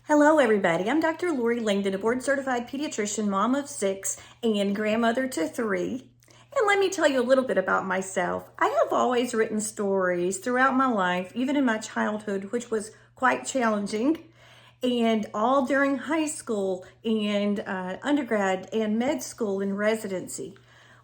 Hello, everybody. I'm Dr. Lori Langdon, a board-certified pediatrician, mom of 6, and grandmother to 3. And let me tell you a little bit about myself. I have always written stories throughout my life, even in my childhood, which was quite challenging, and all during high school and undergrad and med school and residency.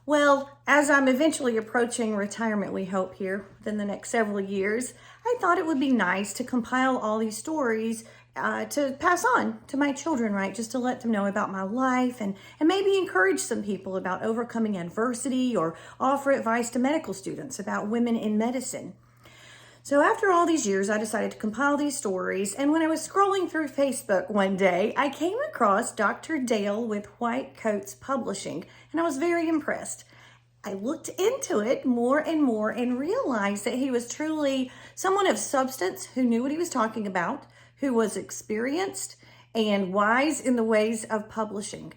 Well, as I'm eventually approaching retirement, we hope here within the next several years, I thought it would be nice to compile all these stories to pass on to my children, right? Just to let them know about my life and maybe encourage some people about overcoming adversity or offer advice to medical students about women in medicine. So after all these years, I decided to compile these stories, and when I was scrolling through Facebook one day, I came across Dr. Dale with White Coats Publishing, and I was very impressed. I looked into it more and realized that he was truly someone of substance who knew what he was talking about, who was experienced and wise in the ways of publishing.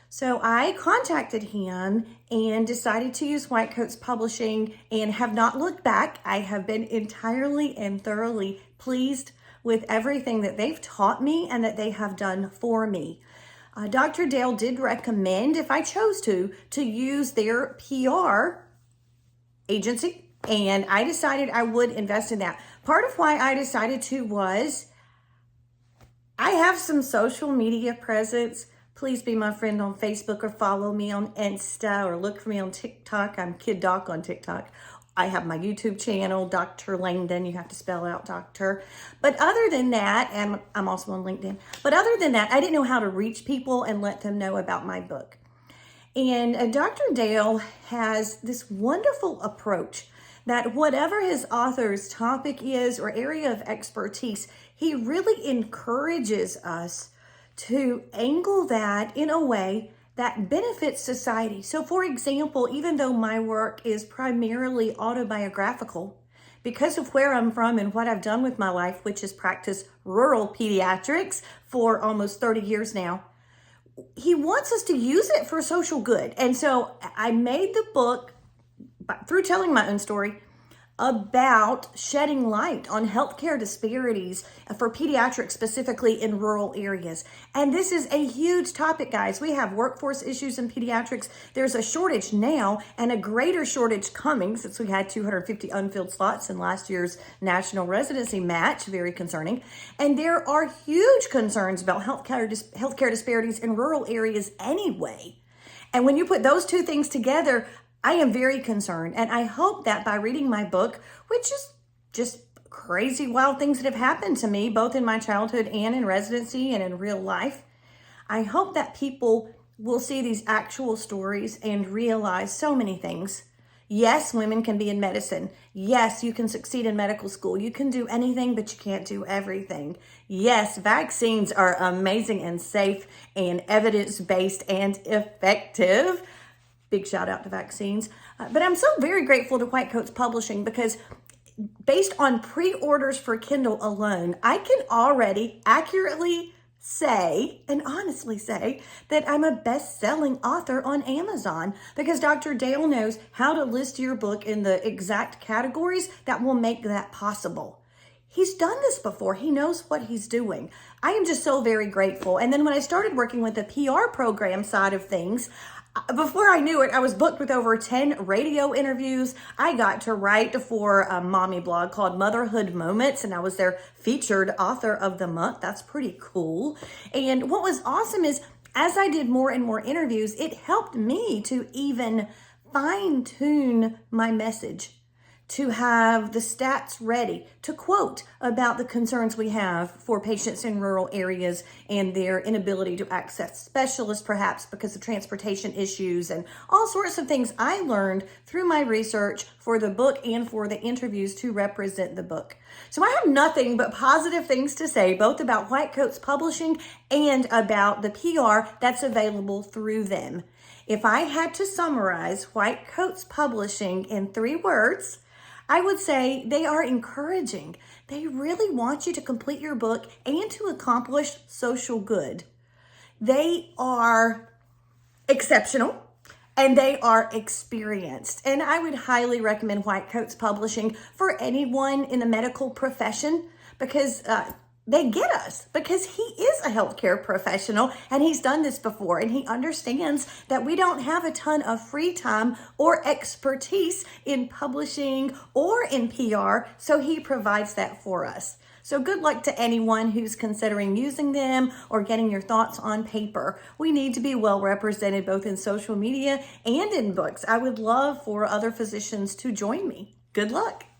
So I contacted him and decided to use White Coats Publishing and have not looked back. I have been entirely and thoroughly pleased with everything that they've taught me and that they have done for me. Dr. Dale did recommend, if I chose to use their PR agency, and I decided I would invest in that. Part of why I decided to was I have some social media presence. Please be my friend on Facebook or follow me on Insta or look for me on TikTok. I'm Kid Doc on TikTok. I have my YouTube channel, Dr. Langdon. You have to spell out doctor. But other than that, and I'm also on LinkedIn. But other than that, I didn't know how to reach people and let them know about my book. And Dr. Dale has this wonderful approach that whatever his author's topic is or area of expertise, he really encourages us to angle that in a way that benefits society. So for example, even though my work is primarily autobiographical, because of where I'm from and what I've done with my life, which is practice rural pediatrics for almost 30 years now, he wants us to use it for social good. And so I made the book through telling my own story about shedding light on healthcare disparities for pediatrics, specifically in rural areas. And this is a huge topic, guys. We have workforce issues in pediatrics. There's a shortage now and a greater shortage coming since we had 250 unfilled slots in last year's national residency match. Very concerning. And there are huge concerns about healthcare disparities in rural areas anyway. And when you put those two things together, I am very concerned, and I hope that by reading my book, which is just crazy, wild things that have happened to me, both in my childhood and in residency and in real life, I hope that people will see these actual stories and realize so many things. Yes, women can be in medicine. Yes, you can succeed in medical school. You can do anything, but you can't do everything. Yes, vaccines are amazing and safe and evidence-based and effective. Big shout out to vaccines. But I'm so very grateful to White Coats Publishing because based on pre-orders for Kindle alone, I can already accurately say and honestly say that I'm a best-selling author on Amazon because Dr. Dale knows how to list your book in the exact categories that will make that possible. He's done this before. He knows what he's doing. I am just so very grateful. And then when I started working with the PR program side of things, before I knew it, I was booked with over 10 radio interviews. I got to write for a mommy blog called Motherhood Moments, and I was their featured author of the month. That's pretty cool. And what was awesome is as I did more and more interviews, it helped me to even fine-tune my message, to have the stats ready, to quote about the concerns we have for patients in rural areas and their inability to access specialists, perhaps because of transportation issues and all sorts of things I learned through my research for the book and for the interviews to represent the book. So I have nothing but positive things to say, both about White Coats Publishing and about the PR that's available through them. If I had to summarize White Coats Publishing in 3 words, I would say they are encouraging. They really want you to complete your book and to accomplish social good. They are exceptional and they are experienced. And I would highly recommend White Coats Publishing for anyone in the medical profession because they get us, because he is healthcare professional, and he's done this before, and he understands that we don't have a ton of free time or expertise in publishing or in PR, so he provides that for us. So good luck to anyone who's considering using them or getting your thoughts on paper. We need to be well represented both in social media and in books. I would love for other physicians to join me. Good luck.